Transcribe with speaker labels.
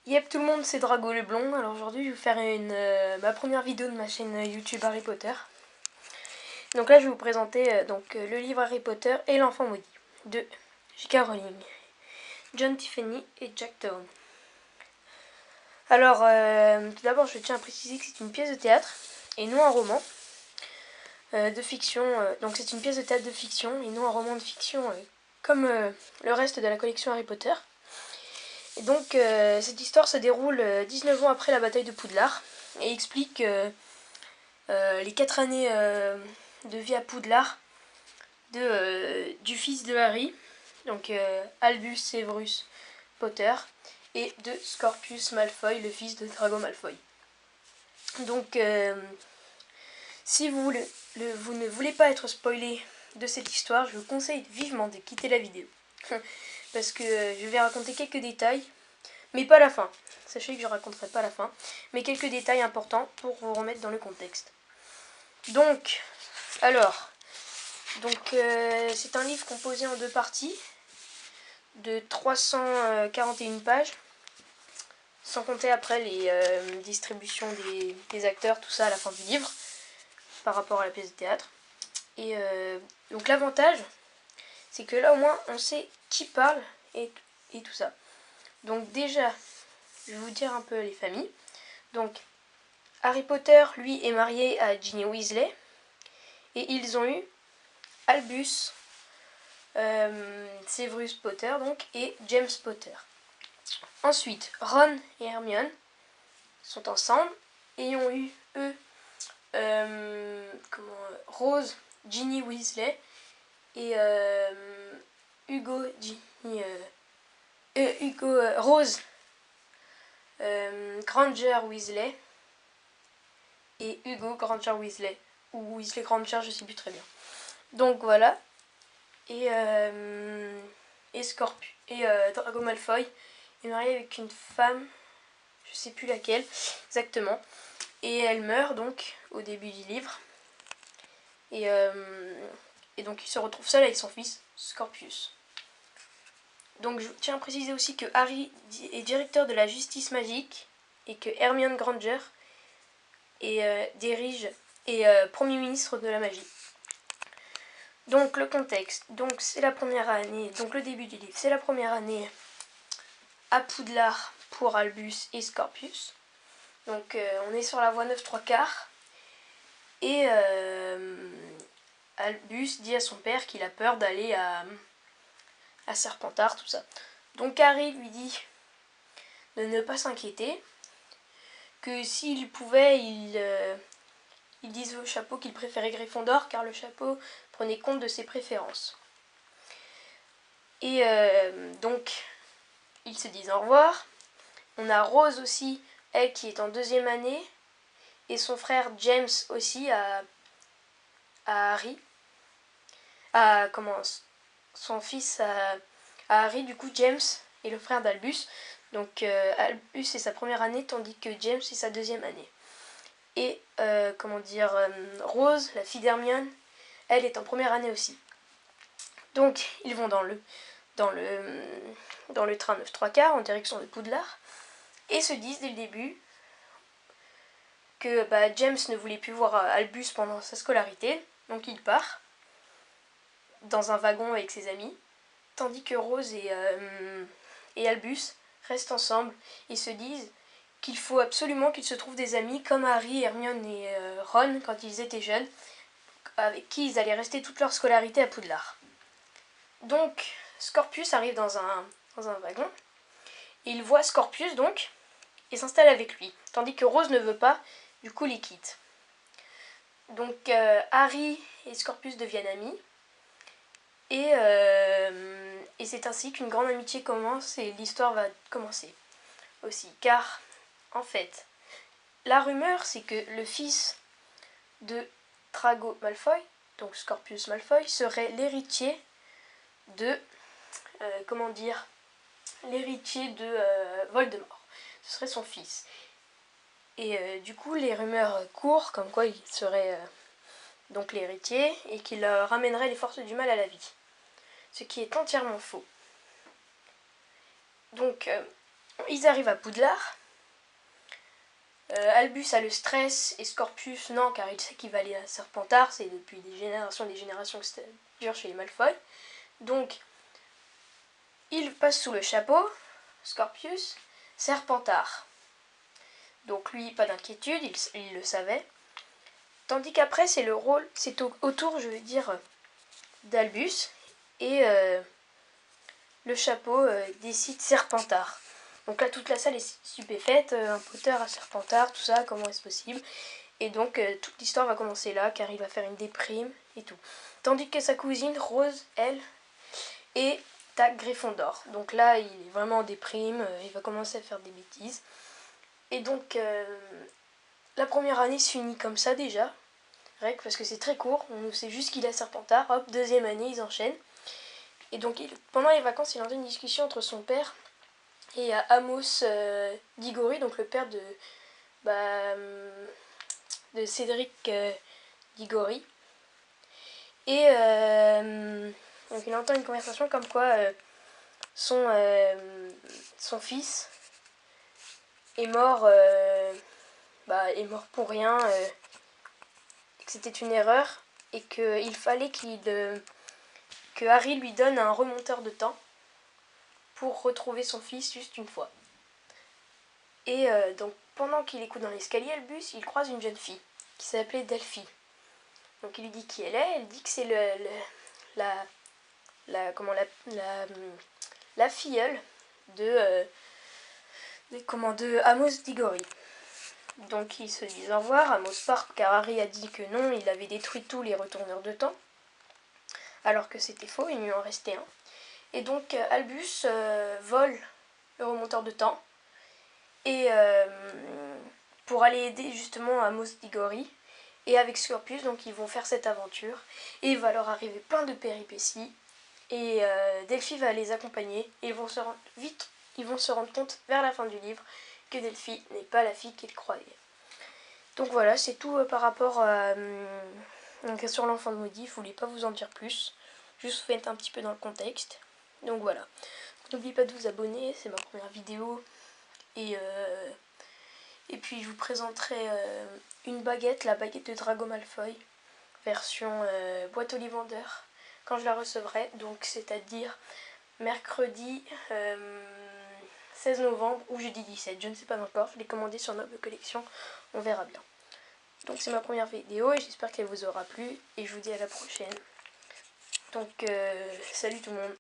Speaker 1: Yep tout le monde, c'est Drago le blond. Alors aujourd'hui je vais vous faire ma première vidéo de ma chaîne YouTube Harry Potter. Donc là je vais vous présenter le livre Harry Potter et l'enfant maudit de J.K. Rowling, John Tiffany et Jack Thorne. Alors tout d'abord je tiens à préciser que c'est une pièce de théâtre et non un roman de fiction. Donc c'est une pièce de théâtre de fiction et non un roman de fiction comme le reste de la collection Harry Potter. Et donc cette histoire se déroule 19 ans après la bataille de Poudlard et explique les 4 années de vie à Poudlard du fils de Harry, donc Albus Severus Potter, et de Scorpius Malfoy, le fils de Drago Malfoy. Donc si vous ne voulez pas être spoilé de cette histoire, je vous conseille vivement de quitter la vidéo. Parce que je vais raconter quelques détails, mais pas la fin. Sachez que je ne raconterai pas la fin, mais quelques détails importants pour vous remettre dans le contexte. Donc, c'est un livre composé en 2 parties, de 341 pages, sans compter après les distributions des acteurs, tout ça à la fin du livre, par rapport à la pièce de théâtre. Et donc l'avantage, c'est que là au moins on sait qui parle et tout ça. Donc déjà, je vais vous dire un peu les familles. Donc Harry Potter, lui, est marié à Ginny Weasley et ils ont eu Albus Severus Potter donc et James Potter. Ensuite, Ron et Hermione sont ensemble et ont eu eux Rose, Ginny Weasley et Rose Granger Weasley et Hugo Granger Weasley ou Weasley Granger, je sais plus très bien. Donc voilà. Et Drago Malfoy est marié avec une femme, je sais plus laquelle exactement, et elle meurt donc au début du livre. Et donc il se retrouve seul avec son fils Scorpius. Donc je tiens à préciser aussi que Harry est directeur de la justice magique et que Hermione Granger est premier ministre de la magie. Donc le contexte, donc c'est la première année, donc le début du livre, c'est la première année à Poudlard pour Albus et Scorpius. Donc on est sur la voie 9 3/4 et Albus dit à son père qu'il a peur d'aller à Serpentard, tout ça. Donc Harry lui dit de ne pas s'inquiéter, que s'il pouvait, il disait au chapeau qu'il préférait Gryffondor car le chapeau prenait compte de ses préférences. Et donc ils se disent au revoir. On a Rose aussi, elle qui est en 2e année, et son frère James aussi à Harry. Son fils à Harry, du coup James est le frère d'Albus. Donc Albus est sa première année tandis que James est sa 2e année. Et Rose, la fille d'Hermione, elle est en première année aussi. Donc ils vont dans le train 9 3/4 en direction de Poudlard et se disent dès le début que James ne voulait plus voir Albus pendant sa scolarité, donc il part dans un wagon avec ses amis, tandis que Rose et Albus restent ensemble et se disent qu'il faut absolument qu'ils se trouvent des amis comme Harry, Hermione et Ron quand ils étaient jeunes, avec qui ils allaient rester toute leur scolarité à Poudlard. Donc Scorpius arrive dans un wagon, et il voit Scorpius donc, et s'installe avec lui, tandis que Rose ne veut pas, du coup les quitte. Donc Harry et Scorpius deviennent amis, et c'est ainsi qu'une grande amitié commence, et l'histoire va commencer aussi, car en fait, la rumeur c'est que le fils de Drago Malfoy, donc Scorpius Malfoy, serait l'héritier de l'héritier de Voldemort. Ce serait son fils. Et du coup, les rumeurs courent comme quoi il serait donc l'héritier et qu'il ramènerait les forces du mal à la vie. Ce qui est entièrement faux. Donc, Ils arrivent à Poudlard. Albus a le stress et Scorpius non, car il sait qu'il va aller à Serpentard. C'est depuis des générations que c'est dur chez les Malfoy. Donc, il passe sous le chapeau, Scorpius, Serpentard. Donc lui, pas d'inquiétude, il le savait. Tandis qu'après, c'est au tour, je veux dire, d'Albus. Et le chapeau décide Serpentard. Donc là, toute la salle est stupéfaite. Un Potter à Serpentard, tout ça, comment est-ce possible? Et donc, toute l'histoire va commencer là, car il va faire une déprime et tout. Tandis que sa cousine, Rose, elle, est à Gryffondor. Donc là, il est vraiment en déprime, il va commencer à faire des bêtises. Et donc, la première année se finit comme ça déjà, parce que c'est très court, on sait juste qu'il est à Serpentard, hop, deuxième année, ils enchaînent. Et donc, pendant les vacances, il entend une discussion entre son père et Amos Diggory, donc le père de Cédric Diggory. Et donc il entend une conversation comme quoi son fils est mort pour rien, que c'était une erreur et qu'il fallait que Harry lui donne un remonteur de temps pour retrouver son fils juste une fois. Et donc pendant qu'il écoute dans l'escalier, Albus, il croise une jeune fille qui s'appelait Delphi. Donc il lui dit qui elle est, elle dit que c'est la filleule de Amos Diggory. Donc ils se disent au revoir, Amos part car Harry a dit que non, il avait détruit tous les retourneurs de temps, alors que c'était faux, il lui en restait un. Et donc Albus vole le remonteur de temps et pour aller aider justement Amos Diggory. Et avec Scorpius, donc ils vont faire cette aventure. Et il va leur arriver plein de péripéties. Et Delphi va les accompagner. Et ils vont se rendre compte vers la fin du livre que Delphi n'est pas la fille qu'ils croyaient. Donc voilà, c'est tout par rapport à sur l'enfant de maudit. Je voulais pas vous en dire plus. Juste vous mettre un petit peu dans le contexte. Donc voilà. N'oubliez pas de vous abonner, c'est ma première vidéo. Et puis je vous présenterai une baguette, la baguette de Drago Malfoy, version boîte Ollivander, quand je la recevrai, donc c'est-à-dire mercredi 16 novembre ou jeudi 17, je ne sais pas encore, je l'ai commandé sur Noble Collection, on verra bien. Donc c'est ma première vidéo et j'espère qu'elle vous aura plu et je vous dis à la prochaine. Donc salut tout le monde.